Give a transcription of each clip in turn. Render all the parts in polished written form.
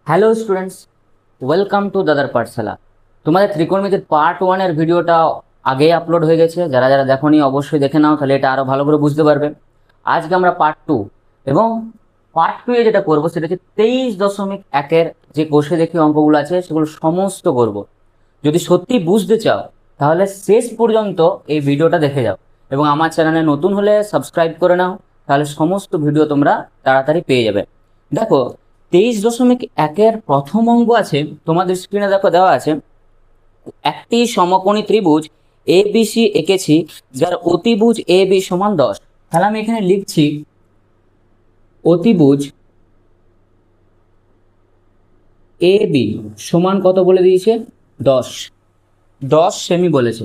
Hello students, welcome to দাদার পাঠশালা। তোমাদের ত্রিকোণমিতির part 1-এর ভিডিওটা আগেই আপলোড হয়ে গেছে। যারা যারা দেখোনি অবশ্যই দেখে নাও, তাহলে এটা আরও ভালো করে বুঝতে পারবে। আজকে আমরা পার্ট 2 এবং পার্ট 2-এ যেটা করবো সেটা হচ্ছে 23.1-এর যে কোষে দেখি অঙ্কগুলো আছে সেগুলো সমস্ত করব। যদি সত্যি বুঝতে চাও তাহলে শেষ পর্যন্ত এই ভিডিওটা দেখে যাও এবং আমার চ্যানেলে নতুন হলে সাবস্ক্রাইব করে নাও, তাহলে সমস্ত ভিডিও তোমরা তাড়াতাড়ি পেয়ে যাবে। দেখো, 23.1-এর প্রথম অঙ্ক আছে, তোমাদের স্ক্রিনে দেখো দেওয়া আছে। একটি সমকোণী ত্রিভুজ এ বি সি এঁকেছি, যার অতিভুজ এ বি সমান 10। তাহলে আমি এখানে লিখছি অতিভুজ এ বি সমান কত বলে দিয়েছে? 10। 10 সেমি বলেছে।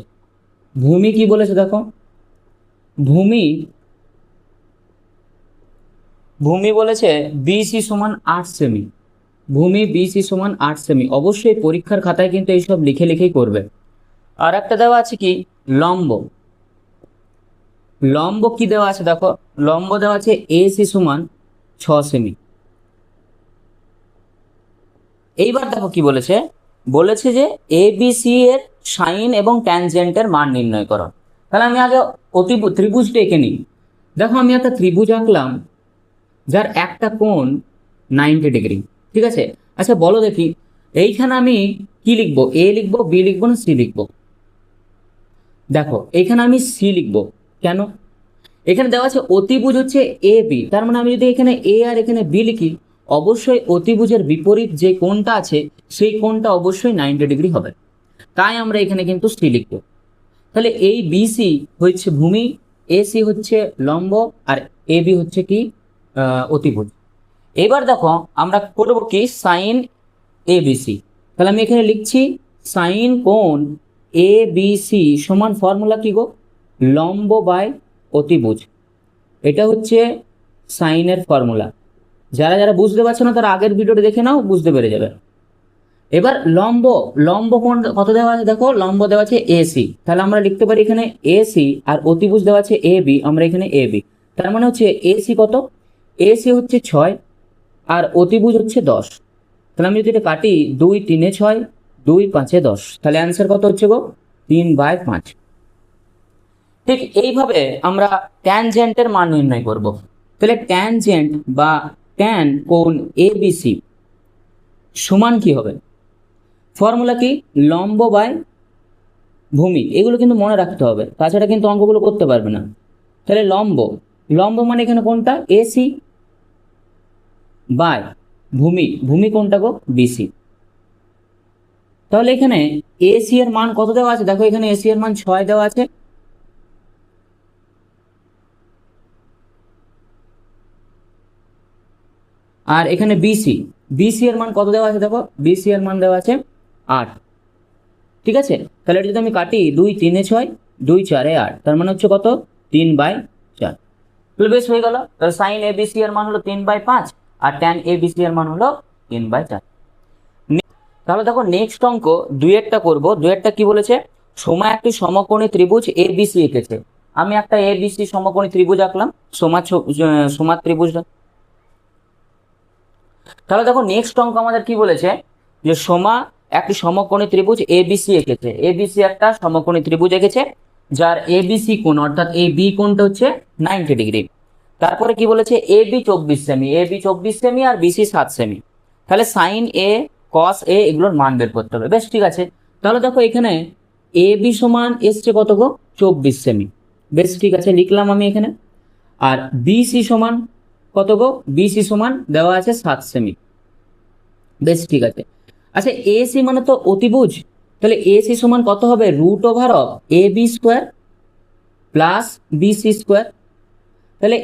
ভূমি কি বলেছে দেখো, ভূমি ভূমি বলেছে বিসি সমান 8 সেমি। ভূমি বিসি সমান 8 সেমি। অবশ্যই পরীক্ষার খাতায় কিন্তু এইসব লিখে লিখেই করবে। আর একটা দেওয়া আছে কি, লম্ব। লম্ব কি দেওয়া আছে দেখো, লম্ব দেওয়া আছে এসি সমান 6 সেমি। এইবার দেখো কি বলেছে, বলেছে যে এ বি সি এর সাইন এবং ট্যানজেন্টের মান নির্ণয় করো। তাহলে আমি আগে ত্রিভুজটা এঁকে নিই। দেখো, আমি একটা ত্রিভুজ আঁকলাম যার একটা কোণ 90 ডিগ্রি। ঠিক আছে, আচ্ছা বলো দেখি, এইখানে আমি কি লিখবো? এ লিখবো, বি লিখবো না সি লিখবো? দেখো, এখানে আমি সি লিখবো। কেন? এখানে দেওয়া আছে অতিভুজ হচ্ছে এ বি, তার মানে আমি যদি এখানে এ আর এখানে বি লিখি, অবশ্যই অতিভুজের বিপরীত যে কোণটা আছে সেই কোণটা অবশ্যই 90 ডিগ্রি হবে। তাই আমরা এখানে কিন্তু সি লিখবো। তাহলে এই বিসি হচ্ছে ভূমি, এসি হচ্ছে লম্ব, আর এ বি হচ্ছে কি অতিভুজ। এবার দেখো আমরা করব কি, সাইন এ বিসি। তাহলে আমি এখানে লিখছি সাইন কোণ এ বি সি সমান ফর্মুলা কি গো, লম্ব বাই অতিভুজ। এটা হচ্ছে সাইনের ফর্মুলা। যারা যারা বুঝতে পারছো না তারা আগের ভিডিওটা দেখে নাও, বুঝতে পেরে যাবে। এবার লম্ব, লম্ব কোণ কত দেওয়া আছে দেখো, লম্ব দেওয়া আছে এসি। তাহলে আমরা লিখতে পারি এখানে এসি, আর অতিভুজ দেওয়া আছে এ বি, আমরা এখানে এ বি। তার মানে হচ্ছে এসি কত, এসি হচ্ছে 6 আর অতিভুজ হচ্ছে 10। তাহলে আমি যদি এটা কাটি, 2 3 6, 2 5 10, তাহলে অ্যান্সার কত হচ্ছে গো, 3/5। ঠিক এইভাবে আমরা ট্যানজেন্টের মান নির্ণয় করব। তাহলে ট্যানজেন্ট বা ট্যান কোণ এ বি সি সমান কি হবে? ফর্মুলা কি, লম্ব বাই ভূমি। এগুলো কিন্তু মনে রাখতে হবে, তাছাড়া কিন্তু অঙ্কগুলো করতে পারবে না। তাহলে লম্ব, লম্ব মানে এখানে কোনটা, এসি বাই ভূমি, ভূমি কোনটা গো, বিসি। তাহলে এখানে এসি এর মান কত দেওয়া আছে দেখো, এখানে এসি এর মান 6 দেওয়া আছে। আর এখানে বিসি, বিসি এর মান কত দেওয়া আছে দেখো, বিসি এর মান দেওয়া আছে 8। ঠিক আছে, তাহলে এটা যদি আমি কাটি, 2 3 6, 2 4 8, তার মানে হচ্ছে কত, 3/4। তাহলে বেশ হয়ে গেল। তাহলে সাইন এ বিসি এর মান হলো 3/5 আর ট্যান এ বিসি এর মান হলো 3/4। তাহলে দেখো নেক্সট অঙ্ক দুয়েরটা করব। দুয়েরটা কি বলেছে, সোমা একটি সমকোণী ত্রিভুজ এ বি সি এঁকেছে। আমি একটা এ বি সি সমকোণী ত্রিভুজ আঁকলাম, সোমা ত্রিভুজটা। তাহলে দেখো নেক্সট অঙ্ক আমাদের কি বলেছে, যে সোমা একটি সমকোণী ত্রিভুজ এ বি সি এঁকেছে। এ বি সি একটা সমকোণী ত্রিভুজ এঁকেছে যার এ বি সি কোণ অর্থাৎ এই বি কোণটা হচ্ছে 90 ডিগ্রি। তারপরে কি বলেছে, A B 24 semi, A B 24 semi R BC 7 semi. তাহলে সাইন এ কস এ এগুলোর মান বের করতে হবে। বেশ ঠিক আছে, তাহলে দেখো এখানে এ বি সমান এসছে কত গো, 24 সেমি। বেশ ঠিক আছে, লিখলাম আমি এখানে। আর বিসি সমান কত গো, বিসি সমান দেওয়া আছে 7 সেমি। বেশ ঠিক আছে। আচ্ছা এসি মানে তো অতিভুজ, তাহলে এসি সমান কত হবে, √ওভার A B square plus BC square. তাহলে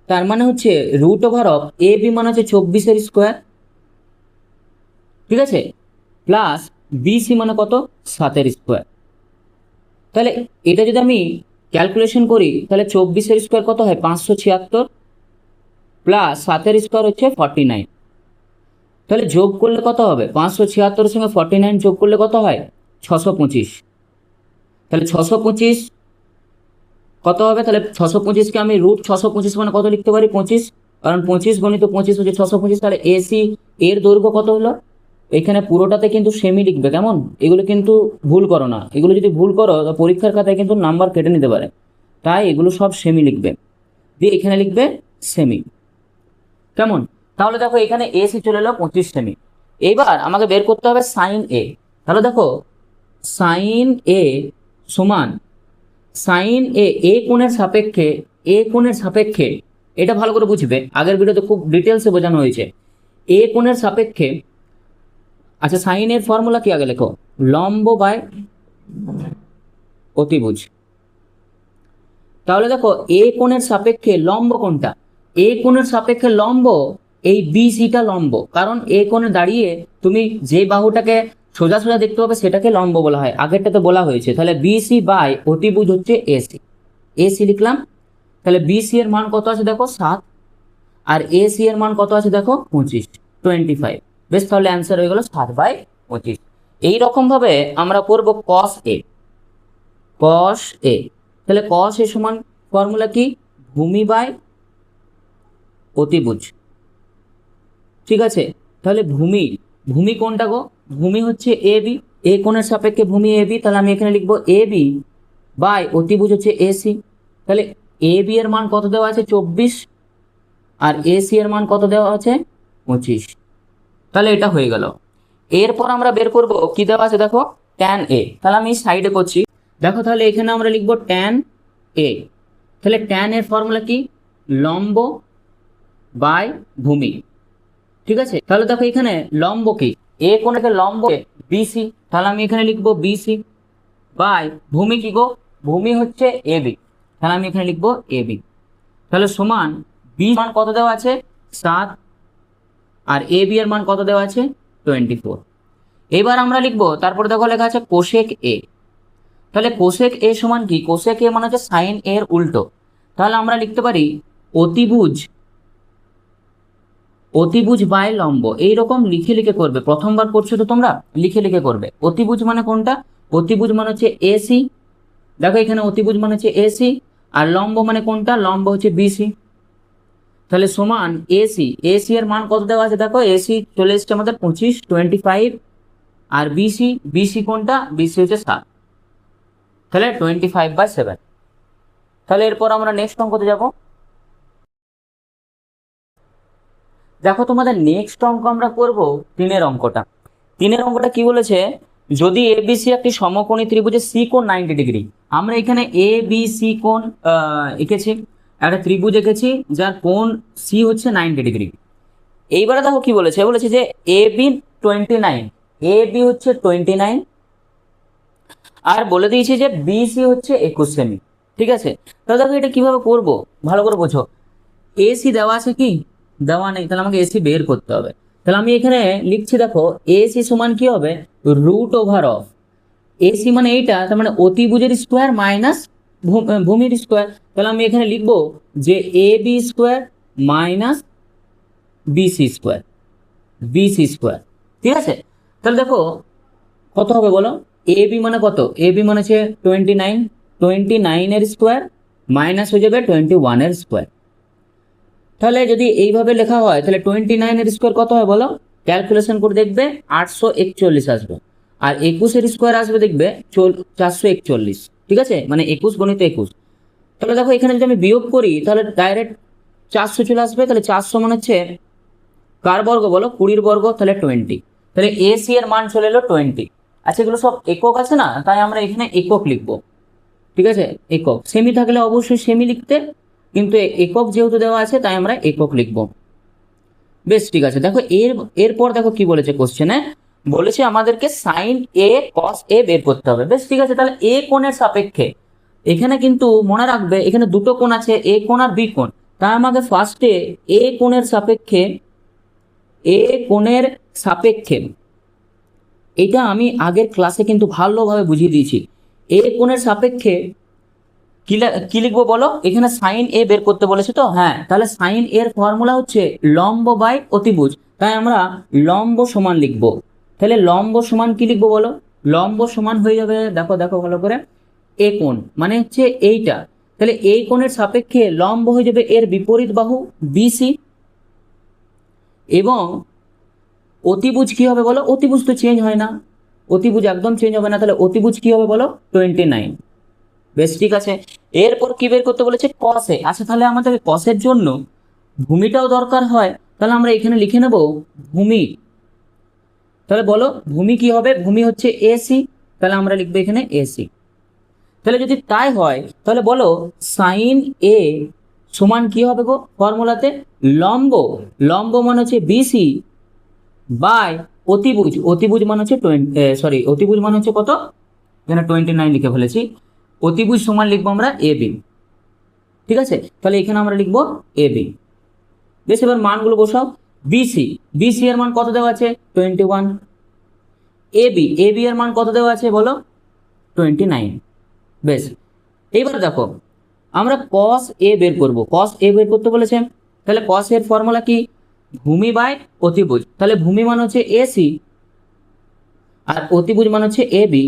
তার মানে হচ্ছে √ওভার এ বি মানে হচ্ছে 24-এর স্কোয়ার, ঠিক আছে, প্লাস বিসি মানে কত, 7-এর স্কোয়ার। তাহলে এটা যদি আমি ক্যালকুলেশন করি, তাহলে 24-এর স্কোয়ার কত হয়, 576, প্লাস 7-এর স্কোয়ার হচ্ছে 49। তাহলে যোগ করলে কত হবে, 576-এর সঙ্গে 49 যোগ করলে কত হয়, 625। তাহলে 625 কত হবে, তাহলে 625কে আমি √625 মানে কত লিখতে পারি, 25। কারণ 25 × 25 হচ্ছে 625। তাহলে এসি এর দৈর্ঘ্য কত হলো? এখানে পুরোটাতে কিন্তু সেমি লিখবে, কেমন? এগুলো কিন্তু ভুল করো না, এগুলো যদি ভুল করো তো পরীক্ষার খাতায় কিন্তু নাম্বার কেটে নিতে পারে, তাই এগুলো সব সেমি লিখবে, দিয়ে এখানে লিখবে সেমি, কেমন? তাহলে দেখো এখানে এসি চলে এলো 25 সেমি। এবার আমাকে বের করতে হবে সাইন এ। তাহলে দেখো সাইন এ সমান সাইন এ কোণের সাপেক্ষে, কোণের সাপেক্ষে, এটা ভালো করে বুঝবে, আগের ভিডিওতে খুব ডিটেলসে বোঝানো হয়েছে। কোণের সাপেক্ষে, আচ্ছা সাইন এর ফর্মুলা কি আগে লেখো, লম্ব বাই অতিভুজ। তাহলে দেখো কোণের সাপেক্ষে লম্ব কোনটা? কোণের সাপেক্ষে লম্ব এই বিসিটা লম্ব, কারণ কোণে দাঁড়িয়ে তুমি যে বাহুটাকে সোজা সোজা দেখতে হবে সেটাকে লম্ব বলা হয়, আগেরটাতে বলা হয়েছে। তাহলে বিসি বাই অতিভুজ হচ্ছে এসি লিখলাম। তাহলে বিসি এর মান কত আছে দেখো 7, আর এসি এর মান কত আছে দেখো 25। বেশ, তাহলে অ্যান্সার হয়ে গেল 7/25। এইরকম ভাবে আমরা করব কস এ। তাহলে কস এ সমান ফর্মুলা কি, ভূমি বাই অতিভুজ, ঠিক আছে? তাহলে ভূমি কোনটা গো? ভূমি হচ্ছে এ বি, কোণের সাপেক্ষে ভূমি এ বি, তাহলে আমি এখানে লিখবো এ বি বাই অতিভুজ হচ্ছে এসি। তাহলে এ বি এর মান কত দেওয়া আছে 24, আর এসি এর মান কত দেওয়া আছে 25। তাহলে এটা হয়ে গেল। এরপর আমরা বের করব কি দেওয়া আছে দেখো, ট্যান এ। তাহলে আমি সাইডে করছি, দেখো তাহলে এখানে আমরা লিখবো ট্যান এ। তাহলে ট্যান এর ফর্মুলা কি, লম্ব বাই ভূমি, ঠিক আছে? তাহলে দেখো এখানে লম্ব কি, কোণের লম্ব বিসি, তাহলে আমি এখানে লিখবো বিসি বাই ভূমি কি গো, ভূমি হচ্ছে এ বি, তাহলে আমি এখানে লিখবো এ বি। তাহলে সমান বি মান কত দেওয়া আছে 7, আর এ বি এর মান কত দেওয়া আছে 24। এবার আমরা লিখবো, তারপর দেখো লেখা আছে কোসেক এ। তাহলে কোসেক এ সমান কি, কোসেক এ মানে হচ্ছে সাইন এর উল্টো। তাহলে আমরা লিখতে পারি অতিভুজ বাই লম্ব। এইরকম লিখে লিখে করবে, প্রথমবার করছো তো তোমরা, লিখে লিখে করবে। অতিভুজ মানে কোনটা, অতিভুজ মানে হচ্ছে এসি, দেখো এখানে অতিভুজ মানে হচ্ছে এসি, আর লম্ব মানে কোনটা, লম্ব হচ্ছে বিসি। তাহলে সমান এসি এর মান কত দেওয়া আছে দেখো, এসি চলে এসছে আমাদের 25, আর বিসি কোনটা, বিসি হচ্ছে 7, তাহলে 25/7। তাহলে এরপর আমরা নেক্সট অঙ্কতে যাব। দেখো তোমাদের নেক্সট অঙ্ক আমরা করব 3-এর অঙ্কটা। 3-এর অঙ্কটা কি বলেছে, যদি এবিসি একটি সমকোণী ত্রিভুজের সি কোণ 90 ডিগ্রি। আমরা এখানে এ বি সি কোণ এঁকেছি, একটা ত্রিভুজ এঁকেছি যার কোণ সি হচ্ছে 90 ডিগ্রি। এইবারে দেখো কি বলেছে, বলেছে যে এ বি 29, এ বি হচ্ছে 29, আর বলে দিয়েছি যে বিসি হচ্ছে 21 সেমি, ঠিক আছে? তাহলে দেখো এটা কিভাবে করব, ভালো করে বোঝো। এসি দেওয়া আছে কি, দেওয়া নেই, তাহলে আমাকে এসি বের করতে হবে। তাহলে আমি এখানে লিখছি দেখো এসি সমান কি হবে, √অফ এসি মানে এইটা, তার মানে অতিভুজের স্কোয়ার মাইনাস ভূমির স্কোয়ার। তাহলে আমি এখানে লিখবো যে A B square minus BC square, ঠিক আছে? তাহলে দেখো কত হবে বলো, এ বি মানে কত, এ বি মানে হচ্ছে 29 এর স্কোয়ার মাইনাস হয়ে যাবে 21 এর স্কোয়ার। তাহলে যদি এইভাবে লেখা হয় তাহলে 29 এর স্কোয়ার কত হয় বলো, ক্যালকুলেশন করে দেখবে 841 আসবে, আর 21 এর স্কোয়ার আসবে দেখবে 441, ঠিক আছে? মানে 21 × 21। তাহলে দেখো এখানে যদি আমি বিয়োগ করি তাহলে ডাইরেক্ট 400 চলে আসবে। তাহলে 400 মানে হচ্ছে কার বর্গ বলো, 20 বর্গ, তাহলে 20। তাহলে এসি এর মান চলে এলো 20। আচ্ছা এগুলো সব একক আছে না, তাই আমরা এখানে একক লিখবো, ঠিক আছে? একক, সেমি থাকলে অবশ্যই সেমি লিখতে, কিন্তু একক যেহেতু দেওয়া আছে তাই আমরা একক লিখবো। বেশ, ঠিক আছে। দেখো এরপর দেখো কি বলেছে কোশ্চেনে, বলেছে আমাদেরকে সাইন এ কস এ বের করতে হবে। বেশ, ঠিক আছে। তাহলে এ কোণের সাপেক্ষে, এখানে কিন্তু মনে রাখবে এখানে দুটো কোণ আছে, এ কোণ আর বি কোণ। তাই আমাকে ফার্স্টে এ কোণের সাপেক্ষে এটা আমি আগের ক্লাসে কিন্তু ভালোভাবে বুঝিয়ে দিয়েছি। এ কোণের সাপেক্ষে কি লিখবো বলো, এখানে সাইন এ বের করতে বলেছে তো, হ্যাঁ। তাহলে সাইন এর ফর্মুলা হচ্ছে লম্ব বাই অতিভুজ, তাই আমরা লম্ব সমান লিখবো। তাহলে লম্ব সমান কি লিখবো বলো, লম্ব সমান হয়ে যাবে, দেখো দেখো ভালো করে, এ কোণ মানে হচ্ছে এইটা, তাহলে এই কোণের সাপেক্ষে লম্ব হয়ে যাবে এর বিপরীত বাহু বিসি, এবং অতিভুজ কি হবে বলো? অতিভুজ তো চেঞ্জ হয় না, অতিভুজ একদম চেঞ্জ হবে না, তাহলে অতিভুজ কি হবে বলো? 29। বেশ, ঠিক আছে। এরপর কি বের করতে বলেছে? কসে। আচ্ছা, তাহলে আমাদের কসের জন্য ভূমিটাও দরকার হয়, তাহলে আমরা এখানে লিখে নেব ভূমি। তাহলে বলো ভূমি কি হবে? ভূমি হচ্ছে এসি, তাহলে আমরা লিখবো এখানে এসি। তাহলে যদি তাই হয় তাহলে বলো সাইন এ সমান কি হবে গো ফর্মুলাতে? লম্ব, লম্ব মানে হচ্ছে বিসি বাই অতিভুজ, অতিভুজ মানে হচ্ছে অতিভুজ মানে হচ্ছে কত? এখানে 29 লিখে ফেলেছি। অতিভুজ সমান লিখবো আমরা এ বি, ঠিক আছে? তাহলে এখানে আমরা লিখবো এ বি। বেশ, এবার মানগুলো বসাও। বিসি, বিসি এর মান কত দেওয়া আছে? 21। এ বি, এ বি এর মান কত দেওয়া আছে বলো? 29। বেশ, এইবার দেখো আমরা cos এ বের করব। cos এ বের করতে বলেছে, তাহলে cos এর ফর্মুলা কি? ভূমি বাই অতিভুজ। তাহলে ভূমি মান হচ্ছে এসি আর অতিভুজ মান হচ্ছে এ বি।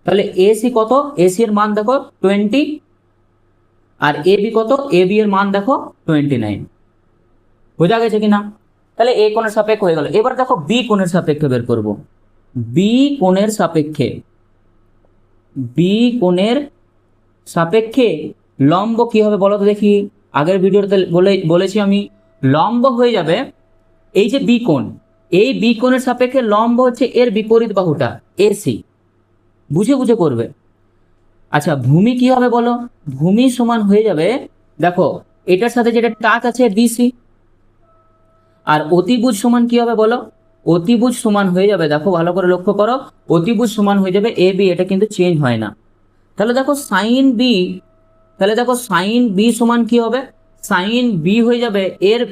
তাহলে এসি কত? এসি এর মান দেখো 20 আর এ বি কত? এ বি এর মান দেখো 29। বোঝা গেছে কিনা? তাহলে এ কোণের সাপেক্ষে হয়ে গেল। এবার দেখো বি কোণের সাপেক্ষে বের করব। বি কোণের সাপেক্ষে, বি কোণের সাপেক্ষে লম্ব কি হবে বলো তো দেখি? আগের ভিডিওতে বলেছি আমি, লম্ব হয়ে যাবে এই যে বি কোণ, এই বি কোণের সাপেক্ষে লম্ব হচ্ছে এর বিপরীত বাহুটা এসি। বুঝে বুঝে করবে। আচ্ছা, ভূমি কি হবে বলো? ভূমি সমান হয়ে যাবে, দেখো এটার সাথে যেটা টাচ আছে বিসি। আর অতিভুজ সমান কি হবে বলো? অতিভুজ সমান হয়ে যাবে, দেখো ভালো করে লক্ষ্য করো, অতিভুজ সমান হয়ে যাবে এ বি, এটা কিন্তু চেঞ্জ হয় না। তাহলে দেখো সাইন বি, তাহলে দেখো সাইন বি সমান কি হবে? সাইন বি হয়ে যাবে এর,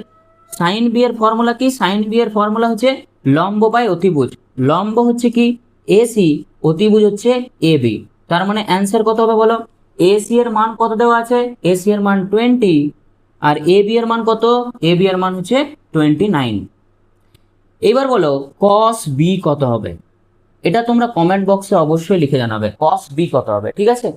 সাইন বি এর ফর্মুলা কি? সাইন বি এর ফর্মুলা হচ্ছে লম্ব বাই অতিভুজ। লম্ব হচ্ছে কি? এসি, অতিভুজ হচ্ছে এ বি। তার মানে অ্যান্সার কত হবে বলো? এসি এর মান কত দেওয়া আছে? এসি এর মান 20 আর এ বি এর মান কত? এ বি এর মান হচ্ছে 29। এবার বলো cos বি কত হবে? এটা তোমরা কমেন্ট বক্সে অবশ্যই লিখে জানাবে cos বি কত হবে, ঠিক আছে?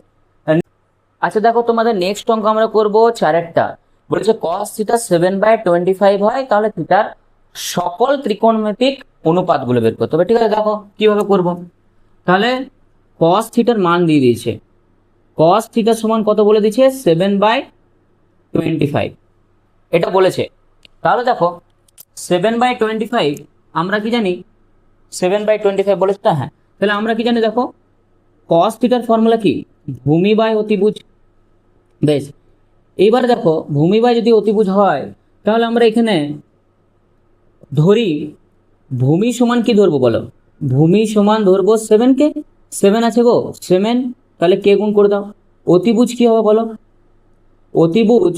আচ্ছা দেখো, তোমাদের নেক্সট অঙ্ক আমরা করব 4টা। বলেছে cos থিটা 7/25 হয়, তাহলে থিটার সকল ত্রিকোণমিতিক অনুপাতগুলো বের করতে হবে, ঠিক আছে? দেখো কিভাবে করব। তাহলে cos থিটার মান দিয়ে দিয়েছে, cos থিটা সমান কত বলে দিয়েছে? 7/25 এটা বলেছে। তাহলে দেখো 7/25 আমরা কি জানি? 7/25 বলেছে তো, হ্যাঁ। তাহলে আমরা কি জানি দেখো, cos থিটার ফর্মুলা কি? ভূমি বাই অতিভুজ। বেশ, এইবার দেখো ভূমি বাই যদি অতিভুজ হয় তাহলে আমরা এখানে ধরি ভূমি সমান কি ধরবো বলো? ভূমি সমান ধরবো 7কে, 7 আছে গো 7, তাহলে কে গুণ করে দাও। অতিভুজ কি হবে বলো? অতিভুজ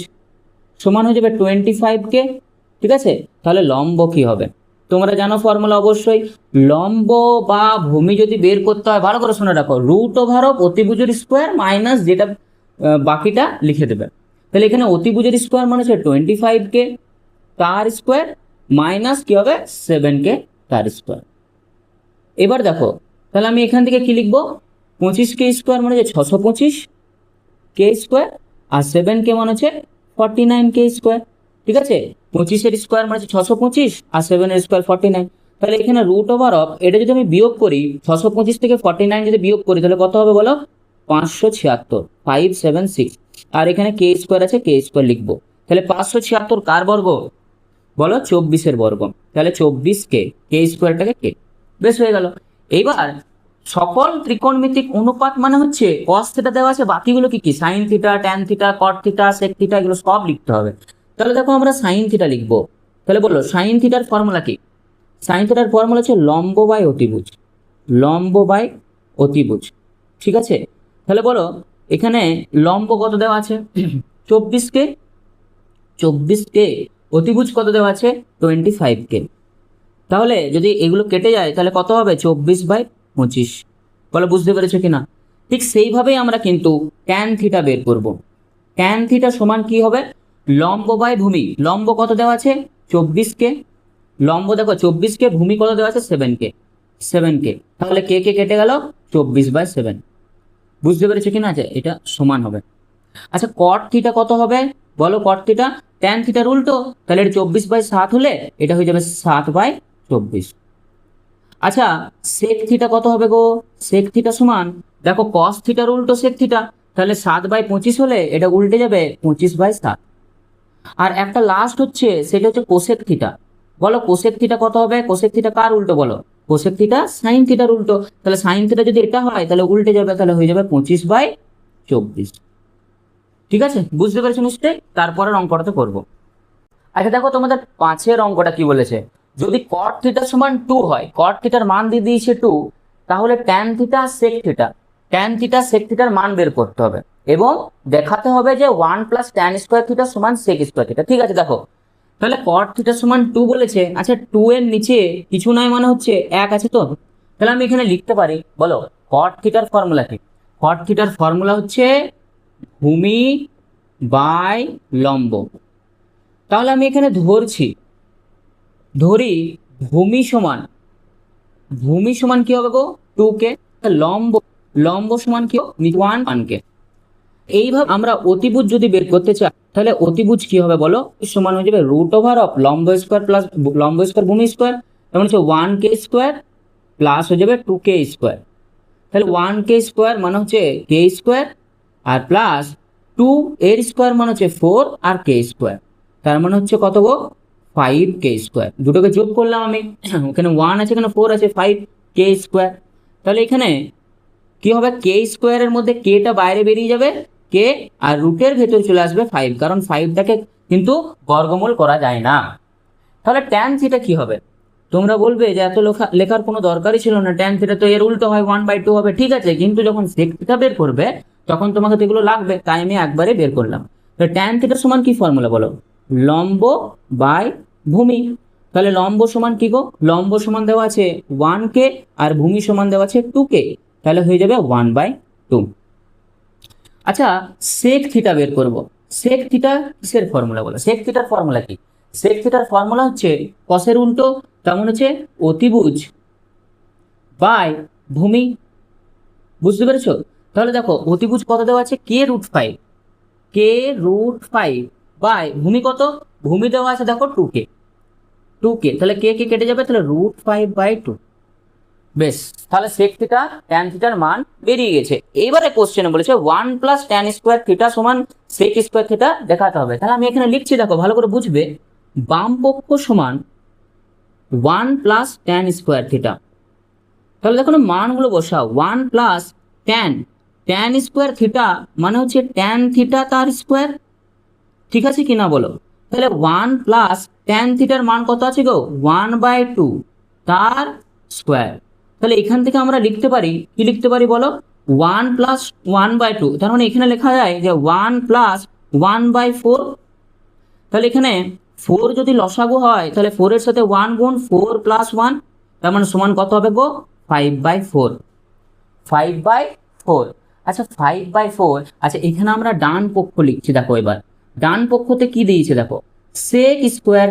সমান হয়ে যাবে 25কে, ঠিক আছে? তাহলে লম্ব কি হবে? তোমরা জানো ফর্মুলা অবশ্যই, লম্ব বা ভূমি যদি বের করতে হয় ভালো করে শুনে রাখো, √ওভার অতিভুজের স্কোয়ার মাইনাস যেটা বাকিটা লিখে দেবে। তাহলে এখানে অতিভুজের স্কোয়ার মানে হচ্ছে 25কে তার স্কোয়ার মাইনাস কি হবে? 7কে তার স্কোয়ার। এবার দেখো তাহলে আমি এখান থেকে কি লিখবো? 25কে স্কোয়ার মানে হচ্ছে 625 কে স্কোয়ার আর 7কে মানে হচ্ছে 49কে স্কোয়ার, ঠিক আছে? 25-এর স্কোয়ার মানে হচ্ছে 625 আর 7-এর স্কোয়ার 49। তাহলে এখানে √ওভার এটা যদি আমি বিয়োগ করি, 625 থেকে 49 যদি বিয়োগ করি তাহলে কত হবে বলো? 576, 576। আর এখানে কে স্কোয়ার আছে, কে স্কোয়ার লিখবো। তাহলে 576 কার বর্গ বলো? 24-এর বর্গ। তাহলে 24কে, কে স্কোয়ারটাকে কে। বেশ, হয়ে গেল। এইবার সকল ত্রিকোণমিতিক অনুপাত মানে হচ্ছে cos থিটা দেওয়া আছে, বাকিগুলো কি কি? Sine theta, tan theta, cot theta, sec theta, এগুলো সব লিখতে হবে। তাহলে দেখো আমরা সাইন থিটা লিখবো। তাহলে বলো সাইন থিটার ফর্মুলা কি? সাইন থিটার ফর্মুলা হচ্ছে লম্ব বাই অতিভুজ, লম্ব বাই অতিভুজ, ঠিক আছে? তাহলে বলো এখানে লম্ব কত দেওয়া আছে? 24কে, 24কে, অতিভুজ কত দেওয়া আছে? 25কে। তাহলে যদি এগুলো কেটে যায় তাহলে কত হবে? 24/25। বলো বুঝতে পেরেছো কিনা? ঠিক সেইভাবেই আমরা কিন্তু ট্যান থিটা বের করব। ট্যান থিটা সমান কি হবে? লম্ব বাই ভূমি। লম্ব কত দেওয়া আছে? 24কে। লম্ব দেখো 24কে, ভূমি কত দেওয়া আছে? 7কে, 7কে। তাহলে কে কে কেটে গেল? 24/7। বুঝতে পেরেছো কিনা? আছে এটা সমান হবে। আচ্ছা কট থিটা কত হবে বলো? কট থিটা ট্যান থিটার উল্টো, তাহলে এটা 24/7 হলে এটা হয়ে যাবে 7/24। আচ্ছা সেক থিটা কত হবে গো? সেক থিটা সমান, দেখো কস থিটার উল্টো সেক থিটা, তাহলে 7/25 হলে এটা উল্টে যাবে 25/7। আর একটা লাস্ট হচ্ছে, সেটা হচ্ছে কোসেক থিটা। বলো কোসেক থিটা কত হবে? কোসেক থিটা কার উল্টো বলো? কোসেক থিটা সাইন থিটার উল্টো, তাহলে সাইন থিটা যদি এটা হয় তাহলে উল্টে যাবে, তাহলে হয়ে যাবে 25/24। ঠিক আছে, বুঝতে পেরেছো নিশ্চয়ই? তারপরের অঙ্কটাতে করবো। আচ্ছা দেখো তোমাদের 5-এর অঙ্কটা কি বলেছে, যদি কট থিটা সমান 2 হয়, কট থিটার মান দিয়ে দিয়েছে 2, তাহলে tan theta sec theta, tan theta sec থিটার মান বের করতে হবে এবং দেখাতে হবে যে 1 প্লাস ট্যান স্কোয়ার থিটা সমান সেক স্কোয়ার থিটা। ঠিক আছে, দেখো তাহলে কট থিটা সমান 2 বলেছে। আচ্ছা 2 এর নিচে কিছু নয় মানে হচ্ছে 1 আছে, তো তাহলে আমি এখানে লিখতে পারি, বলো কট থিটার ফর্মুলা কি? কট থিটার ফর্মুলা হচ্ছে ভূমি বাই লম্ব। তাহলে আমি এখানে ধরি ভূমি সমান কি হবে গো? 2k। লম্ব লম্ব সমান কি? 1k। এইভাবে আমরা অতিভুজ যদি বের করতে চাই, তাহলে অতিভুজ কি হবে বলো? সমান হয়ে যাবে √ওভার অফ লম্ব স্কোয়ার প্লাস লম্ব স্কোয়ার ভূমি স্কোয়ার, যেমন হচ্ছে 1k স্কোয়ার প্লাস হয়ে যাবে 2k স্কোয়ার। তাহলে 1k স্কোয়ার মানে হচ্ছে k স্কোয়ার, আর প্লাস 2 এর স্কোয়ার মানে হচ্ছে 4 আর k স্কোয়ার, তার মানে হচ্ছে কত গো? 5k square. দুটোকে যোগ করলাম আমি, ওখানে 1 আছে এখানে 4 আছে, 5k স্কোয়ার। তাহলে এখানে কি হবে? k স্কোয়ারের মধ্যে kটা বাইরে বেরিয়ে যাবে, k আর রুটের ভেতর চলে আসবে 5, কারণ 5টাকে কিন্তু বর্গমূল করা যায় না। তাহলে ট্যান থিটা কি হবে? তোমরা বলবে যে এত লেখার কোনো দরকারই ছিল না, ট্যান থিটা তো এর উল্টো হয়, 1/2 হবে। ঠিক আছে, কিন্তু যখন সেক থিটা বের করবে তখন তোমাকে তো এগুলো লাগবে, তাই আমি একবারে বের করলাম। তো ট্যান থিটা সমান কি ফর্মুলা বলো? লম্ব বাই ভূমি। তাহলে লম্ব সমান কি গো? লম্ব সমান দেওয়া আছে 1k আর ভূমি সমান দেওয়া আছে 2k, তাহলে হয়ে যাবে 1/2। আচ্ছা সেক থিটা বের করব। সেক থিটা কিসের ফর্মুলা বলো? সেক থিটার ফর্মুলা কি? সেক থিটার ফর্মুলা হচ্ছে কসের উল্টো, তেমন হচ্ছে অতিভুজ বাই ভূমি। বুঝতে পেরেছো? তাহলে দেখো অতিভুজ কত দেওয়া আছে? k√5 বাই ভূমি কত? ভূমি দেওয়া আছে দেখো 2k, তাহলে কে কে কেটে যাবে, তাহলে √5/2। বেশ, তাহলে সেক থিটা ট্যান থিটার মান বেরিয়ে গেছে। এবারে কোশ্চেনে বলেছে 1 প্লাস ট্যান স্কোয়ার থিটা সমান সেক স্কোয়ার থিটা দেখাতে হবে। তাহলে আমি এখানে লিখছি, দেখো ভালো করে বুঝবে। বাম পক্ষ সমান 1 প্লাস ট্যান স্কোয়ার থিটা, তাহলে দেখো মানগুলো বসাও। 1 প্লাস ট্যান স্কোয়ার থিটা মানে হচ্ছে ট্যান থিটা তার স্কোয়ার। ঠিক আছে কি না বলো? তাহলে 1 প্লাস ট্যান থিটার মান কত আছে গো? 1/2 তার স্কোয়ার। তাহলে এখান থেকে আমরা লিখতে পারি, কি লিখতে পারি বলো? 1 প্লাস 1/2, তার মানে এখানে লেখা যায় যে 1 প্লাস 1/4। তাহলে এখানে 4 যদি লসাগু হয় তাহলে 4 এর সাথে 1 গুণ 4 প্লাস 1, তার মানে সমান কত হবে গো? 5/4। 5/4। আচ্ছা 5/4। আচ্ছা এখানে আমরা ডান পক্ষ লিখছি, দেখো এবার ডান পক্ষতে কি দিয়েছে দেখো? সেক স্কোয়ার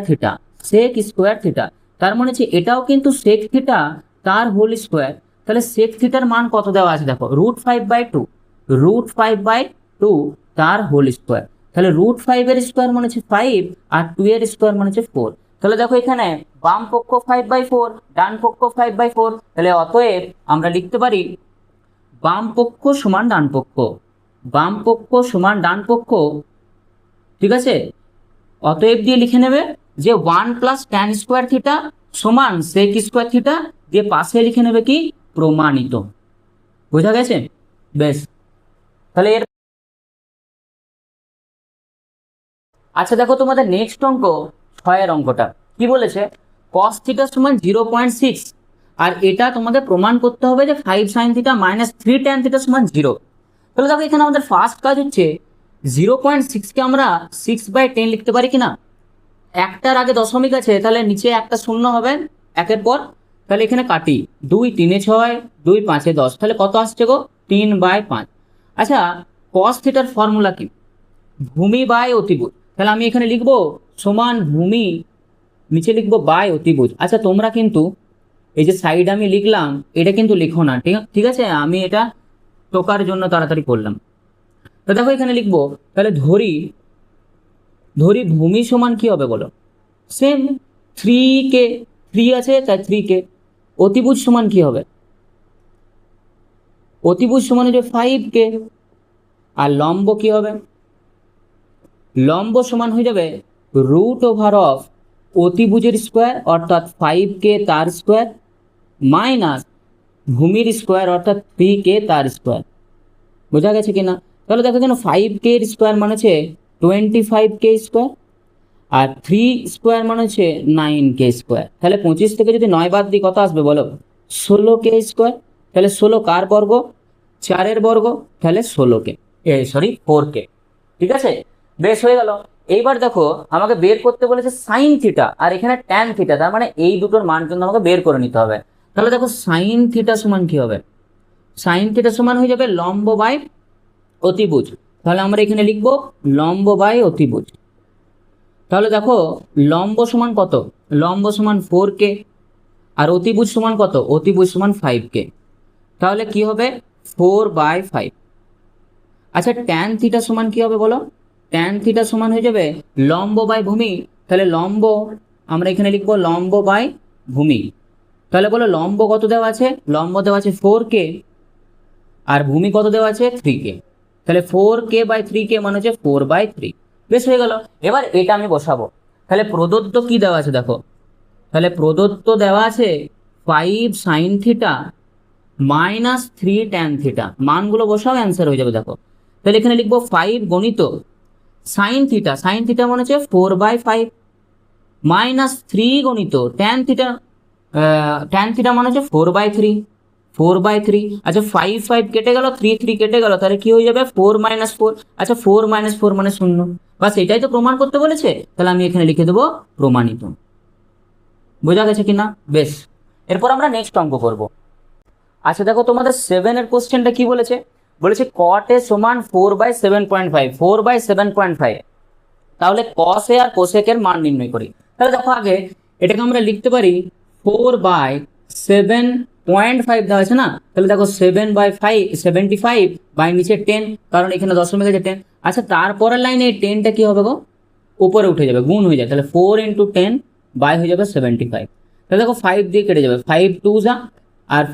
থিটা, তার মানে হচ্ছে এটাও কিন্তু সেক থিটা তার হোল স্কোয়ার। তাহলে সেক থিটার মান কত দেওয়া আছে দেখো? √5/2 তার হোল স্কোয়ার। তাহলে √5 এর স্কোয়ার মানে হচ্ছে 5 আর 2 এর স্কোয়ার মানে হচ্ছে 4। তাহলে দেখো এখানে বাম পক্ষ 5/4, ডান পক্ষ 5/4, তাহলে অতএব আমরা লিখতে পারি বাম পক্ষ সমান ডান পক্ষ, বাম পক্ষ সমান ডান পক্ষ। ঠিক আছে, অতএব দিয়ে লিখে নেবে যে 1 প্লাস ট্যান স্কোয়ার থিটা সমান সেক স্কোয়ার থিটা, দিয়ে পাশে লিখে নেবে কি? প্রমাণিত। বোঝা গেছে? বেশ, তাহলে এর আচ্ছা দেখো তোমাদের নেক্সট অঙ্ক 6-এর অঙ্কটা কি বলেছে? cos থিটা সমান 0.6, আর এটা তোমাদের প্রমাণ করতে হবে যে 5 sin theta minus 3 tan theta সমান 0। তাহলে দেখো এখানে আমাদের ফার্স্ট কাজ হচ্ছে 0.6কে আমরা 6/10 লিখতে পারি কিনা? একটার আগে দশমিক আছে, তাহলে নিচে একটা শূন্য হবে একের পর। তাহলে এখানে কাটি, 2 3 6, 2 5 10, তাহলে কত আসছে গো? 3/5। আচ্ছা cos থিটার ফর্মুলা কি? ভূমি বাই অতিভুজ। তাহলে আমি এখানে লিখবো সমান ভূমি, নিচে লিখবো বাই অতিভুজ। আচ্ছা তোমরা কিন্তু এই যে সাইড আমি লিখলাম এটা কিন্তু লিখো না, ঠিক আছে? আমি এটা টোকার জন্য তাড়াতাড়ি করলাম। তো দেখো এখানে লিখবো, তাহলে ধরি ধরি ভূমি সমান কি হবে বলো, সেম 3k, 3 আছে তাই 3k। অতিভুজ সমান কি হবে, অতিভুজ সমান হচ্ছে 5k। আর লম্ব কি হবে, লম্ব সমান হয়ে যাবে রুট ওভার অফ অতিভুজের স্কোয়ার অর্থাৎ 5k তার স্কোয়ার মাইনাস ভূমির স্কোয়ার অর্থাৎ 3k তার স্কোয়ার। বোঝা গেছে কিনা? তাহলে দেখো কেন 5k এর স্কোয়ার মানে হচ্ছে 25k স্কোয়ার, আর 3 স্কোয়ার মানে হচ্ছে 9k স্কোয়ার। তাহলে 25 থেকে যদি 9 বাদ দিই কত আসবে বলো, 16k স্কোয়ার। তাহলে 16 কার বর্গ, 4-এর বর্গ, তাহলে 16k, সরি 4k। ঠিক আছে, বেশ হয়ে গেল। এইবার দেখো আমাকে বের করতে বলেছে সাইন থিটা আর এখানে ট্যান থিটা, তার মানে এই দুটোর মান কিন্তু আমাকে বের করে নিতে হবে। তাহলে দেখো সাইন থিটা সমান কি হবে, সাইন থিটা সমান হয়ে যাবে লম্ব বাই অতিভুজ। তাহলে আমরা এখানে লিখবো লম্ব বাই অতিভুজ। তাহলে দেখো লম্ব সমান কত, লম্ব সমান 4k, আর অতিভুজ সমান কত, অতিভুজ সমান 5k। তাহলে কি হবে 4/5। আচ্ছা ট্যান থিটা সমান কি হবে বলো, ট্যান থিটা সমান হয়ে যাবে লম্ব বাই ভূমি। তাহলে লম্ব আমরা এখানে লিখবো লম্ব বাই ভূমি। তাহলে বলো লম্ব কত দেওয়া আছে, লম্ব দেওয়া আছে 4k, আর ভূমি কত দেওয়া আছে 3k। তাহলে 4k/3k মানে হচ্ছে 4/3। বেশ হয়ে গেল। এবার এটা আমি বসাবো। তাহলে প্রদত্ত কি দেওয়া আছে দেখো, তাহলে প্রদত্ত দেওয়া আছে 5 sine theta minus 3 tan theta. মানগুলো বসাও, অ্যান্সার হয়ে যাবে। দেখো তাহলে এখানে লিখবো 5 গণিত সাইন থিটা, সাইন থিটা মানে হচ্ছে 4/5 মাইনাস 3 গণিত ট্যান থিটা, ট্যান থিটা মানে হচ্ছে 4/3, 4/3। আচ্ছা 5 কেটে গেল, 3 কেটে গেল, তাহলে কি হয়ে যাবে 4 - 4। আচ্ছা 4 - 4 মানে 0। বাস এটাই তো প্রমাণ করতে বলেছে, তাহলে আমি এখানে লিখে দেবো প্রমাণিত। বোঝা গেছে কিনা? বেশ, এরপর আমরা নেক্সট অঙ্ক করব। আচ্ছা দেখো তোমাদের 7-এর কোশ্চেনটা কি বলেছে, বলেছে cot a সমান 4/7.5, 4/7.5। তাহলে cos a আর cosec এর মান নির্ণয় করি। তাহলে দেখো আগে এটাকে আমরা লিখতে পারি 4/7.5 দেওয়া আছে না, তাহলে দেখো 7/5 75 বাই নিচে 10, কারণ এখানে দশমিক আছে 10। আচ্ছা তারপরের লাইনে এই 10টা কি হবে গো, উপরে উঠে যাবে, গুণ হয়ে যাবে। তাহলে 4 × 10 বাই হয়ে যাবে 75। তাহলে দেখো 5 দিয়ে কেটে যাবে, 5 2 যা, আর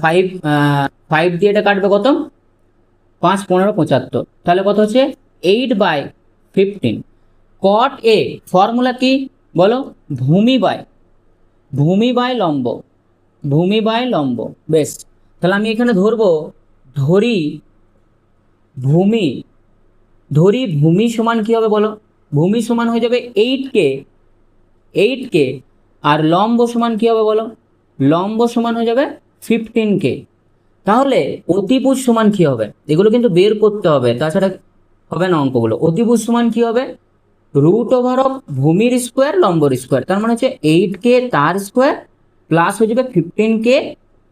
5 দিয়ে এটা কাটবে কত, 5 15 75। তাহলে কত হচ্ছে 8/15। cot a ফর্মুলা কি বলো, ভূমি বাই লম্ব, ভূমি বাই লম্ব। বেশ, তাহলে আমি এখানে ধরবো, ধরি ভূমি সমান কি হবে বলো, ভূমি সমান হয়ে যাবে 8k, আর লম্ব সমান কি হবে বলো, লম্ব সমান হয়ে যাবে 15k। তাহলে অতিভুজ সমান কি হবে, এগুলো কিন্তু বের করতে হবে, তাছাড়া হবে না অঙ্কগুলো। অতিভুজ সমান কি হবে, রুট ওভার অফ ভূমির স্কোয়ার লম্বর স্কোয়ার, তার মানে হচ্ছে 8k তার স্কোয়ার প্লাস হয়ে যাবে 15k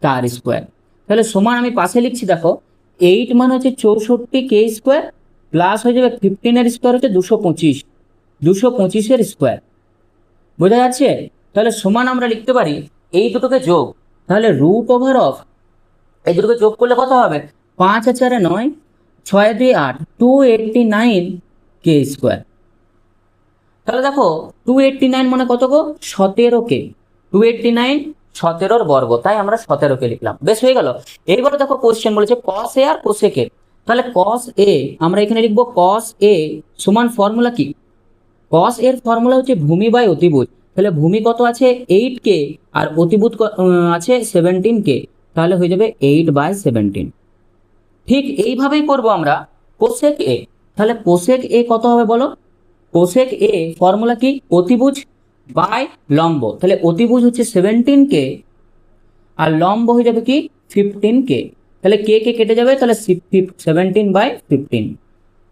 তার স্কোয়ার। তাহলে সমান আমি পাশে লিখছি, দেখো 8 মানে হচ্ছে 64k স্কোয়ার প্লাস হয়ে যাবে 15-এর স্কোয়ার হচ্ছে 225, 225-এর স্কোয়ার। বোঝা যাচ্ছে? তাহলে সমান আমরা লিখতে পারি এই দুটোকে যোগ, তাহলে রুট ওভার অফ এই দুটোকে যোগ করলে কত হবে, 5 আর 4 9, 6 2 8, 289k স্কোয়ার। তাহলে দেখো 289 মানে কত গো, 17k, 289 17-র বর্গ, তাই আমরা 17কে লিখলাম। বেশ হয়ে গেল। এইবারে দেখো কোশ্চেন বলেছে cos a R cosec a। তাহলে cos a আমরা এখানে লিখবো cos a সমান ফর্মুলা কি, cos এর ফর্মুলা হচ্ছে ভূমি বাই অতিভুজ। তাহলে ভূমি কত আছে 8k, আর অতিভুজ আছে 17k, তাহলে হয়ে যাবে 8/17। ঠিক এইভাবেই করবো আমরা cosec a। তাহলে cosec a কত হবে বলো, cosec a ফর্মুলা কি, অতিভুজ বাই লম্ব। তাহলে অতিভুজ হচ্ছে 17k, আর লম্ব হয়ে যাবে কি 15k। তাহলে কে কে কেটে যাবে, তাহলে 17/15।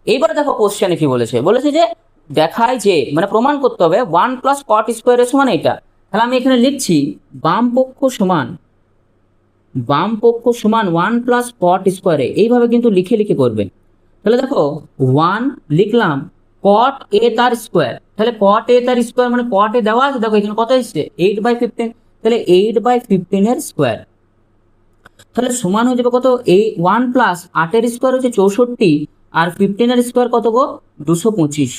এইবার দেখো কোশ্চেনে কি বলেছে, বলেছে যে দেখায় যে মানে প্রমাণ করতে হবে 1 + cot স্কোয়ারের সমান এইটা। তাহলে আমি এখানে লিখছি বাম পক্ষ সমান 1 + cot স্কোয়ারে, এইভাবে কিন্তু লিখে লিখে করবে। তাহলে দেখো 1 লিখলাম, cot a তার স্কোয়ার। তাহলে cot a তার স্কোয়ার মানে cot a দেওয়া আছে, দেখো এখানে কত এসছে 8/15, তাহলে 8/15-এর স্কোয়ার। তাহলে সমান হয়ে যাবে কত, এই 1 + 8-এর স্কোয়ার হচ্ছে 64, আর 15-এর স্কোয়ার কত গো 225।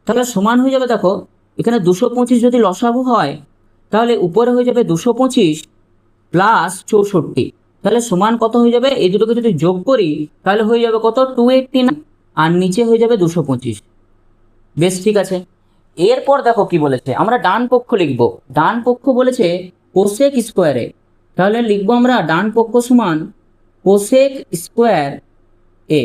তাহলে সমান হয়ে যাবে, দেখো এখানে 225 যদি লসাগু হয় তাহলে উপরে হয়ে যাবে 225 প্লাস 64, তাহলে সমান কত হয়ে যাবে? এই দুটোকে যদি যোগ করি তাহলে হয়ে যাবে কত? 289, আর নিচে হয়ে যাবে 225। বেশ, ঠিক আছে। এরপর দেখো কি বলেছে, আমরা ডান পক্ষ লিখবো। ডান পক্ষ বলেছে কোসেক স্কোয়ারে, তাহলে লিখবো আমরা ডান পক্ষ সমান কোসেক স্কোয়ার এ।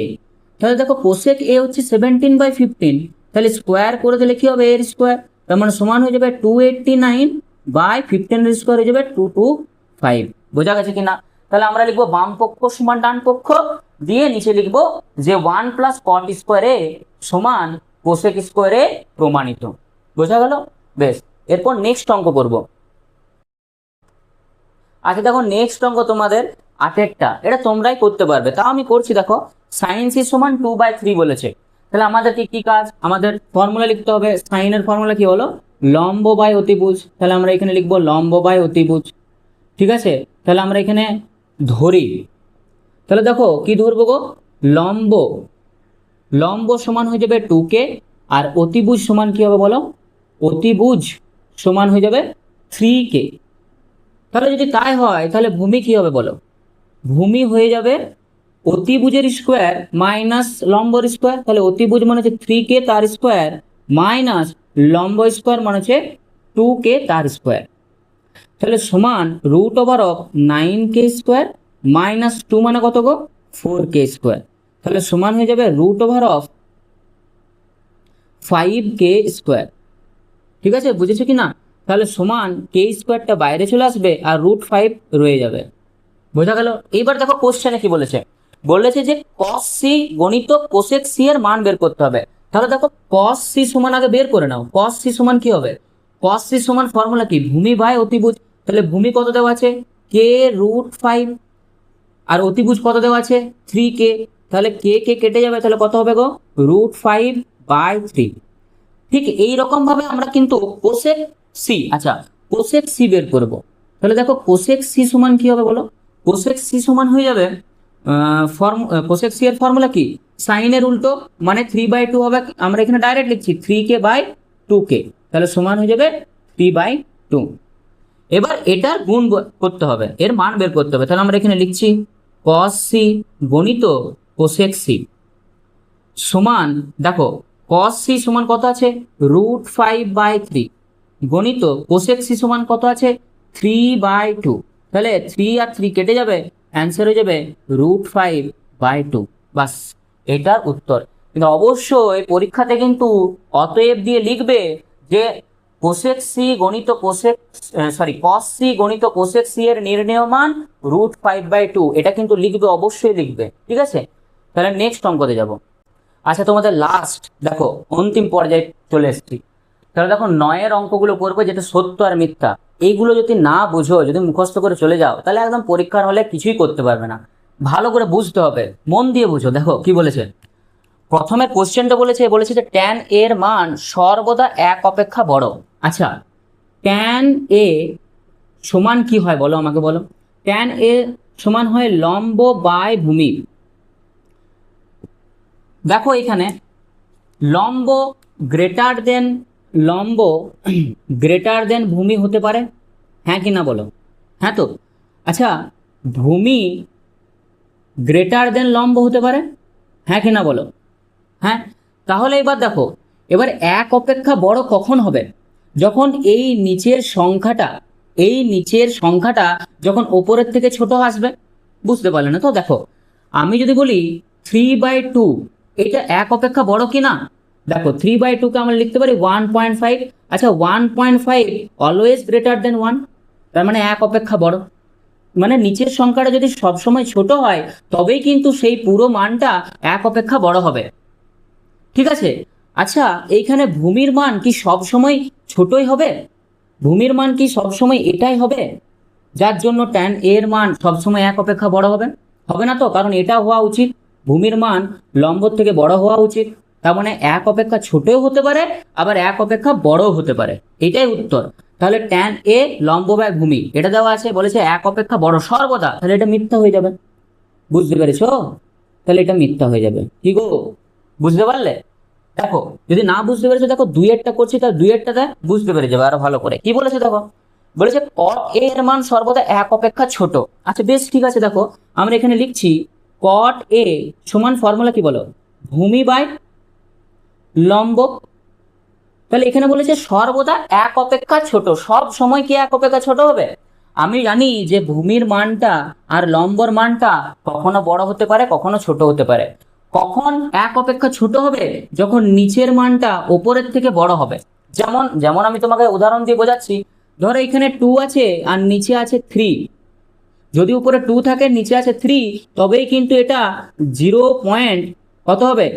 তাহলে দেখো কোসেক এ হচ্ছে 17/15, তাহলে স্কোয়ার করে দিলে কি হবে? এর স্কোয়ার, তার মানে সমান হয়ে যাবে 289/15 স্কোয়ার হয়ে যাবে 225। বোঝা গেছে কিনা? তাহলে আমরা লিখবো বাম পক্ষ সমান ডান পক্ষ, দিয়ে নিচে লিখবো যে 1 প্লাস কট স্কোয়ার এ সমান কোসেক স্কোয়ার এ প্রমাণিত। বোঝা গেল? বেশ, এরপর নেক্সট অঙ্ক করবো। আচ্ছা দেখো, নেক্সট অঙ্ক তোমাদের 8-টা, এটা তোমরাই করতে পারবে, তাও আমি করছি। দেখো সাইন সি সমান 2/3 বলেছে, তাহলে আমাদেরকে কি কাজ? আমাদের ফর্মুলা লিখতে হবে। সাইনের ফর্মুলা কি হলো? লম্ব বাই অতিভুজ। তাহলে আমরা এখানে লিখবো লম্ব বাই অতিভুজ। ঠিক আছে, তাহলে আমরা এখানে ধরি। তাহলে দেখো কি ধরবো গো? লম্ব, লম্ব সমান হয়ে যাবে 2k, আর অতিভুজ সমান কি হবে বলো? অতিভুজ সমান হয়ে যাবে 3k। তাহলে যদি তাই হয় তাহলে ভূমি কি হবে বলো? ভূমি হয়ে যাবে অতিভুজের স্কোয়ার মাইনাস লম্বর স্কোয়ার। তাহলে অতিভুজ মানে হচ্ছে 3k তার স্কোয়ার মাইনাস লম্ব স্কোয়ার মানে হচ্ছে 2k তার স্কোয়ার। তাহলে সমান √9k স্কোয়ার মাইনাস 2 মানে কত গো? 4k square. তাহলে সমান হয়ে যাবে √5k স্কোয়ার। ঠিক আছে, বুঝেছো কি না? তাহলে সমান কে স্কোয়ারটা বাইরে চলে আসবে আর √5 রয়ে যাবে। বোঝা গেল? এইবার দেখো কোশ্চেনে কি বলেছে, বলেছে যে cos c গণিত cosec c এর মান বের করতে হবে। তাহলে দেখো cos c সমান আগে বের করে নাও। cos c সমান কি হবে? cos c সমান ফর্মুলা কি? ভূমি বাই অতিভুজ। তাহলে ভূমি কত দেওয়া আছে? k√5, আর অতিভুজ কত দেওয়া আছে? 3k। তাহলে কে কে কেটে যাবে, তাহলে কত হবে গো? √5/3। ঠিক এই রকম ভাবে আমরা কিন্তু কোসেক সি, আচ্ছা কোসেক সি বের করব। তাহলে দেখো কোসেক সি সমান কি হবে বলো? কোসেক সি সমান হয়ে যাবে কোসেক সি এর ফর্মুলা কি? সাইনের উল্টো মানে 3/2 হবে। আমরা এখানে ডাইরেক্ট লিখছি 3k/2k, তাহলে সমান হয়ে যাবে 3/2। এবার এটার গুণ করতে হবে, এর মান বের করতে হবে। তাহলে আমরা এখানে লিখছি cos c গণিত কোসেক সি সমান, দেখো cos c সমান কত আছে? √5/3 গণিত কোসেক সি সমান কত আছে? 3/2। তাহলে 3 আর 3 কেটে যাবে, অ্যান্সার হয়ে যাবে √5/2। বাস, এটার উত্তর। কিন্তু অবশ্যই পরীক্ষাতে কিন্তু অতএব দিয়ে লিখবে যে কোসেক সি গণিত কোসেক cos c গণিত কোসেক সি এর নির্ণেয় মান √5/2, এটা কিন্তু লিখবে, অবশ্যই লিখবে। ঠিক আছে, তাহলে নেক্সট অঙ্কতে যাব। আচ্ছা তোমাদের লাস্ট দেখো অন্তিম পর্যায়ে চলে এসেছি। তাহলে দেখো 9-এর অঙ্কগুলো করবো, যেটা সত্য আর মিথ্যা। এইগুলো যদি না বুঝো, যদি মুখস্থ করে চলে যাও, তাহলে একদম পরীক্ষার হলে কিছুই করতে পারবে না। ভালো করে বুঝতে হবে, মন দিয়ে বুঝো। দেখো কি বলেছে, প্রথমে কোশ্চেনটা বলেছে যে tan এর মান সর্বদা 1 অপেক্ষা বড়। আচ্ছা tan এ সমান কি হয় বলো, আমাকে বলো। tan এ সমান হয় লম্ব বাই ভূমি। দেখো এখানে লম্ব গ্রেটার দেন ভূমি হতে পারে, হ্যাঁ কি না বলো? হ্যাঁ তো। আচ্ছা ভূমি গ্রেটার দেন লম্ব হতে পারে, হ্যাঁ কি না বলো? হ্যাঁ। তাহলে এবার দেখো, এবার 1 অপেক্ষা বড় কখন হবে? যখন এই নিচের সংখ্যাটা যখন ওপরের থেকে ছোট আসবে। বুঝতে পারলে না তো? দেখো আমি যদি বলি 3/2, এটা 1 অপেক্ষা বড় কি না? দেখো 3/2 কে আমরা লিখতে পারি 1.5। আচ্ছা 1.5 অলওয়েজ গ্রেটার দেন 1, তার মানে 1 অপেক্ষা বড়। মানে নিচের সংখ্যাটা যদি সবসময় ছোট হয় তবেই কিন্তু সেই পুরো মানটা 1 অপেক্ষা বড় হবে। ঠিক আছে। আচ্ছা এইখানে ভূমির মান কি সবসময় ছোটই হবে? ভূমির মান কি সবসময় এটাই হবে যার জন্য tan এর মান সবসময় 1 অপেক্ষা বড় হবে? হবে না তো, কারণ এটা হওয়া উচিত ভূমির মান লম্বর থেকে বড় হওয়া উচিত। তার মানে 1 অপেক্ষা ছোটও হতে পারে, আবার 1 অপেক্ষা বড়ও হতে পারে, এটাই উত্তর। তাহলে tan এ লম্ব বাই ভূমি এটা দেওয়া আছে, বলেছে 1 অপেক্ষা বড় সর্বদা, তাহলে এটা মিথ্যা হয়ে যাবে। বুঝতে পেরেছো? তাহলে এটা মিথ্যা হয়ে যাবে। কি গো, বুঝতে পারলে? দেখো যদি না বুঝতে পেরেছো, দেখো দুইয়েরটা করছি, তার দুইয়েরটাতে বুঝতে পেরে যাবে আরো ভালো করে। কি বলেছে দেখো, বলেছে cot a এর মান সর্বদা এক অপেক্ষা ছোট। আচ্ছা বেশ ঠিক আছে, দেখো আমরা এখানে লিখছি cot a সমান ফর্মুলা কি বলো, ভূমি বাই লম্ব। তাহলে এখানে বলেছে সর্বদা এক অপেক্ষা ছোট, সব সময় কি এক অপেক্ষা ছোট হবে? আমি জানি যে ভূমির মানটা আর লম্বর মানটা কখনো বড় হতে পারে, কখনো ছোট হতে পারে। কখন এক অপেক্ষা ছোট হবে? যখন নিচের মানটা ওপরের থেকে বড় হবে। যেমন যেমন আমি তোমাকে উদাহরণ দিয়ে বোঝাচ্ছি, ধরো এখানে 2 আছে আর নিচে আছে 3। যদি উপরে 2 থাকে নিচে আছে 3, তবেই কিন্তু এটা 0. কত হবে,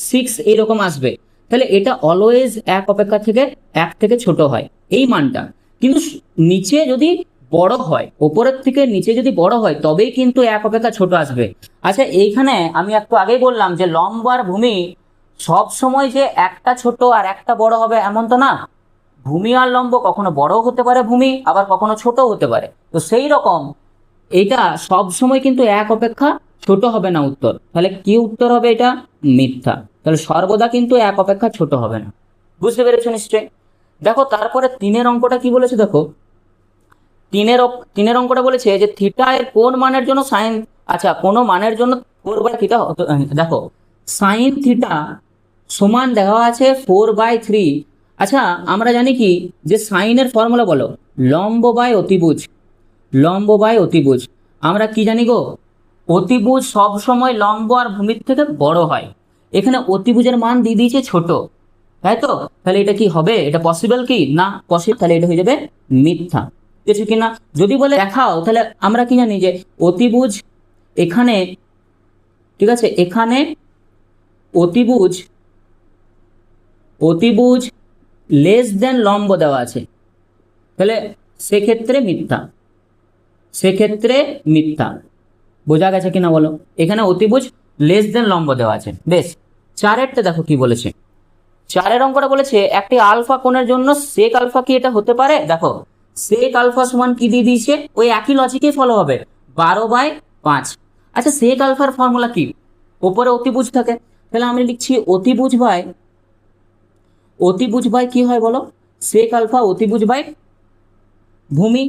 6 এরকম আসবে। তাহলে এটা অলওয়েজ এক অপেক্ষা থেকে এক থেকে ছোট হয় এই মানটা। কিন্তু নিচে যদি বড় হয়, উপরের থেকে নিচে যদি বড় হয়, তবেই কিন্তু এক অপেক্ষা ছোট আসবে। আচ্ছা এইখানে আমি একটু আগেই বললাম যে লম্ব আর ভূমি সব সময় যে একটা ছোট আর একটা বড় হবে এমন তো না। ভূমি আর লম্ব কখনো বড় হতে পারে ভূমি, আবার কখনো ছোট হতে পারে। তো সেই রকম এটা সব সময় কিন্তু এক অপেক্ষা ছোট হবে না উত্তর। তাহলে কি উত্তর হবে, এটা মিথ্যা। তাহলে সর্বদা কিন্তু এক অপেক্ষা ছোট হবে না। বুঝতে পেরেছো নিশ্চয়ই? দেখো তারপরে 3-এর অঙ্কটা কি বলেছে দেখো, তিনের অঙ্কটা বলেছে যে থিটা এর কোন মানের জন্য সাইন, আচ্ছা কোনো মানের জন্য 4/থিটা, দেখো সাইন থিটা সমান দেওয়া আছে 4/3। আচ্ছা আমরা জানি কি যে সাইনের ফর্মুলা বলো, লম্ব বাই অতিভুজ। লম্ব বাই অতিভুজ আমরা কি জানি গো, অতিভুজ সব সময় লম্ব আর ভূমির থেকে বড় হয়। এখানে অতিভুজের মান দিয়ে দিয়েছে ছোট, তাই তো? তাহলে এটা কি হবে, এটা পসিবল কি না পসিবল? তাহলে এটা হয়ে যাবে মিথ্যা। কিছু কিনা যদি বলে দেখাও, তাহলে আমরা কি জানি যে অতিভুজ এখানে, ঠিক আছে, এখানে অতিভুজ অতিভুজ লেস দেন লম্ব দেওয়া আছে, তাহলে সেক্ষেত্রে মিথ্যা, সেক্ষেত্রে মিথ্যা। বোঝা গেছে কিনা বলো? এখানে অতিভুজ লেস দেন লম্ব দেওয়া আছে। বেশ, 4-এরটা দেখো কি বলেছে। 4-এর অঙ্কটা বলেছে একটি আলফা কোণের জন্য সেক আলফা কি এটা হতে পারে? দেখো সেক আলফা সমান কি দিয়ে দিয়েছে, ওই একই লজিকেই ফলো হবে, 12/5। আচ্ছা সেক আলফার ফর্মুলা কি, উপরে অতিভুজ থাকে, তাহলে আমি লিখছি অতিভুজ বাই কি হয় বলো, সেক আলফা অতিভুজ বাই ভূমি।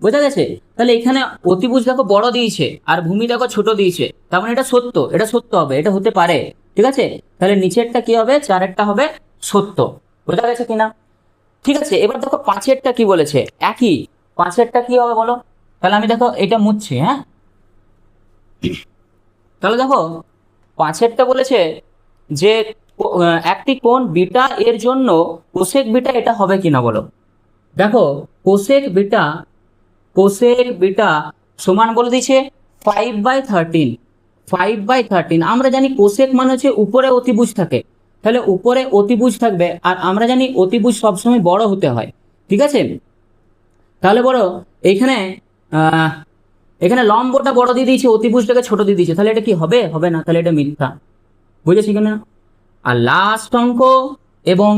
বোঝা গেছে? তাহলে এখানে অতিভুজ দেখো বড় দিয়েছে আর ভূমি দেখো ছোট দিয়েছে, তার মানে এটা সত্য, এটা সত্য হবে, এটা হতে পারে। ঠিক আছে, তাহলে নিচেরটা কি হবে, 4-এরটা হবে সত্য। বোঝা গেছে কিনা? ঠিক আছে, এবার দেখো 5-এরটা কি বলেছে, একই। 5-এরটা কি হবে বলো, তাহলে আমি দেখো এটা মুছছি, হ্যাঁ। তাহলে দেখো 5-এরটা বলেছে যে একটি কোণ বিটা এর জন্য কোসেক বিটা এটা হবে কিনা বলো। দেখো কোসেক বিটা সমান বলে দিচ্ছে 5/13। 5/13 আমরা জানি কোসেক মানে হচ্ছে উপরে অতিভুজ থাকে, তাহলে উপরে অতিভুজ থাকবে, আর আমরা জানি অতিভুজ সবসময় বড় হতে হয়। ঠিক আছে, তাহলে বড় এখানে এখানে লম্বটা বড় দিয়ে দিয়েছে, অতিভুজটাকে ছোট দিয়ে দিয়েছে, তাহলে এটা কি হবে, হবে না, তাহলে এটা মিথ্যা। বুঝেছি কিনা? আর লাস্ট অঙ্ক এবং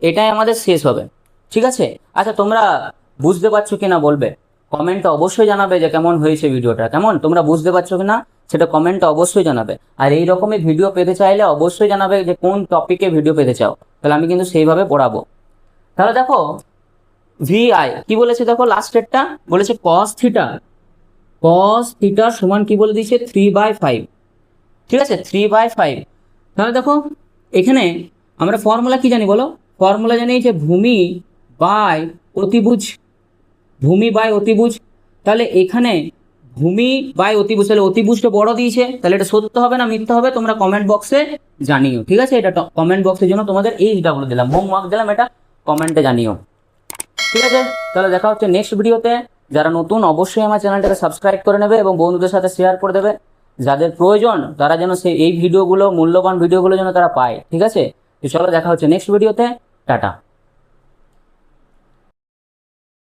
এটাই আমাদের শেষ হবে। ঠিক আছে, আচ্ছা তোমরা বুঝতে পারছো কিনা বলবে, কমেন্টে অবশ্যই জানাবে যে কেমন হয়েছে ভিডিওটা, কেমন তোমরা বুঝতে পারছো কিনা সেটা কমেন্টে অবশ্যই জানাবে। আর এই রকমই ভিডিও পেতে চাইলে অবশ্যই জানাবে যে কোন টপিকে ভিডিও পেতে চাও, তাহলে আমি কিন্তু সেইভাবে পড়াবো। তাহলে দেখো ভিআই কি বলেছে, দেখো লাস্টেরটা বলেছে কস থিটা সমান কি বলে দিয়েছে 3/5। ঠিক আছে, 3/5। তাহলে দেখো এখানে আমরা ফর্মুলা কি জানি বলো, ফর্মুলা জানি যে ভূমি বাই অতিভুজ। তাহলে এখানে ভূমি বাই অতিভুজ, তাহলে অতিভুজটা বড় দিয়েছে, তাহলে এটা সত্য হবে না মিথ্যা হবে, তোমরা কমেন্ট বক্সে জানিও। ঠিক আছে, এটা কমেন্ট বক্সের জন্য তোমাদের এইটা বলে দিলাম, হোমওয়ার্ক দিলাম, এটা কমেন্টে জানিও। ঠিক আছে, তাহলে দেখা হচ্ছে নেক্সট ভিডিওতে। যারা নতুন অবশ্যই আমার চ্যানেলটাকে সাবস্ক্রাইব করে নেবে এবং বন্ধুদের সাথে শেয়ার করে দেবে, যাদের প্রয়োজন তারা যেন এই ভিডিওগুলো, মূল্যবান ভিডিওগুলো যেন তারা পায়। ঠিক আছে, তো চলো দেখা হচ্ছে নেক্সট ভিডিওতে, টাটা।